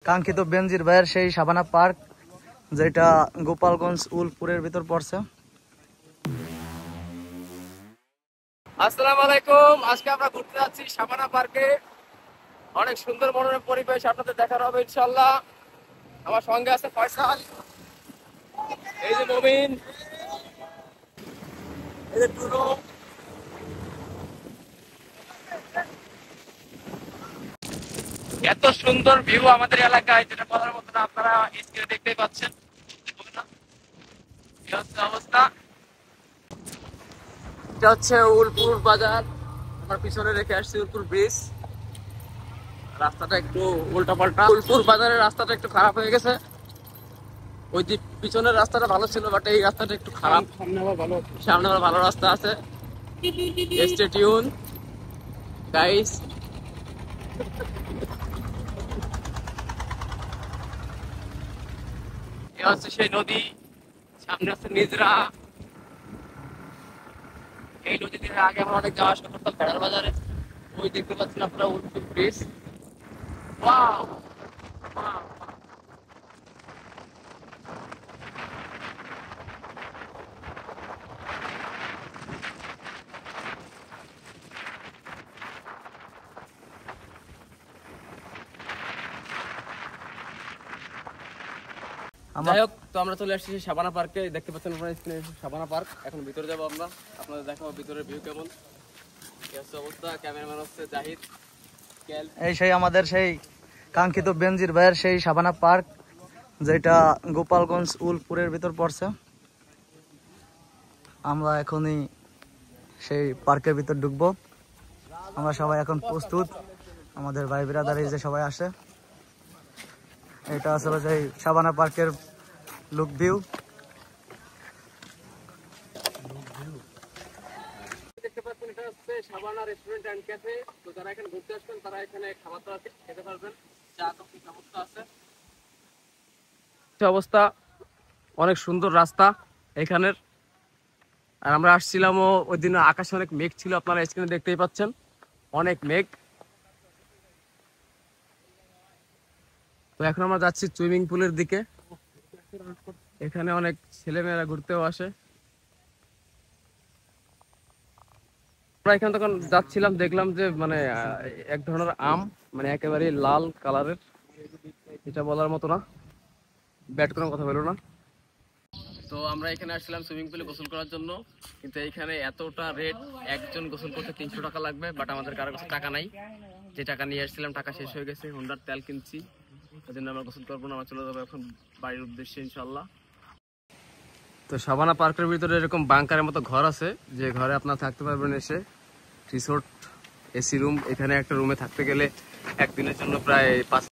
কাঙ্ক্ষিত বেনজির ভাইয়ের সেই সাবানা পার্ক, যেটা গোপালগঞ্জ উলপুরের ভিতর পড়ছে। আসসালামু আলাইকুম। আজকে আমরা ঘুরতে যাচ্ছি সাবানা পার্কে। অনেক সুন্দর মনোরম পরিবেশ আপনাদের দেখানো হবে ইনশাআল্লাহ। আমার সঙ্গে আছে ফয়সাল, এই যে মমিন, এই যে টুনু। এত সুন্দর ভিউ আমাদের এলাকায়, যেটা বলার মতো না। আপনারা স্ক্রিনে দেখতেই পাচ্ছেন এই হচ্ছে অবস্থা। এটা হচ্ছে উলপুর বাজার। আমার পিছনে রেখে আসছি উলপুর ব্রিজ। রাস্তাটা একটু উল্টাপাল্টা, উলপুর বাজারের রাস্তাটা একটু খারাপ হয়ে গেছে। ওই যে পিছনের রাস্তাটা ভালো ছিল, বাট এই রাস্তাটা একটু খারাপ। সামনে আবার ভালো রাস্তা আছে। Stay tune guys. এ হচ্ছে সেই নদী, সামনে আছে নিজরা। এই নদী দিয়ে আগে আমরা অনেক যাওয়া আসা করতাম ভেড়ার বাজারে। ওই দেখতে পাচ্ছেন আপনারা উলপুর ব্রিজ। Wow wow. যাই হোক, তো আমরা চলে আসছি সাবানা পার্কে। দেখতে পাচ্ছেন আপনারা স্ক্রিনে সাবানা পার্ক। এখন ভিতরে যাবো আমরা, আপনাদের দেখাবো ভিতরের ভিউ কেমন। কি হচ্ছে অবস্থা। ক্যামেরাম্যান হচ্ছে জাহিদ। এই সেই আমাদের সেই কাঙ্ক্ষিত বেনজির ভাইয়ের সেই সাবানা পার্ক, যেটা গোপালগঞ্জ উলপুরের ভিতর পড়ছে। আমরা এখনই সেই পার্কের ভিতর ঢুকবো। আমরা সবাই এখন প্রস্তুত, আমাদের ভাই বিরাদারি যে সবাই আসে। এটা আসলে সেই সাবানা পার্কের লুক ভিউ। দেখতে পাচ্ছেন এটা হচ্ছে সাবানা রেস্টুরেন্ট এন্ড ক্যাফে। তো যারা এখানে ঘুরতে আসবেন তারা এখানে খাবার দাবার খেতে পারবেন। চা কফি ব্যবস্থা আছে। অবস্থা অনেক সুন্দর রাস্তা এখানের। আর আমরা আসছিলামও ওই দিন, আকাশে অনেক মেঘ ছিল, আপনারা স্ক্রিনে দেখতেই পাচ্ছেন অনেক মেঘ। তো এখন আমরা যাচ্ছি সুইমিং পুলের দিকে। এখানে অনেক ছেলেমেয়েরা ঘুরতেও আসে। আমরা এখানে তখন যাচ্ছিলাম, দেখলাম যে মানে এক ধরনের আম, মানে একেবারে লাল কালারের। এটা বলার মতো না, ব্যাট কোনো কথা বলো না। তো আমরা এখানে আসছিলাম সুইমিং পুলে গোসল করার জন্য, কিন্তু এইখানে এতটা রেট, একজন গোসল করতে 300 টাকা লাগবে। বাট আমাদের কারো কাছে টাকা নাই। যে টাকা নিয়ে আসছিলাম টাকা শেষ হয়ে গেছে। হোন্ডার তেল কিনছি, ওই জন্য আমরা গোসল করবো না। আমরা চলে যাবো এখন বাড়ির উদ্দেশ্যে ইনশাল্লাহ। তো সাবানা পার্কের ভিতরে এরকম বাংকারের মতো ঘর আছে, যে ঘরে আপনারা থাকতে পারবেন এসে। Resort, AC room. এখানে একটা রুমে থাকতে গেলে একদিনের জন্য প্রায় 5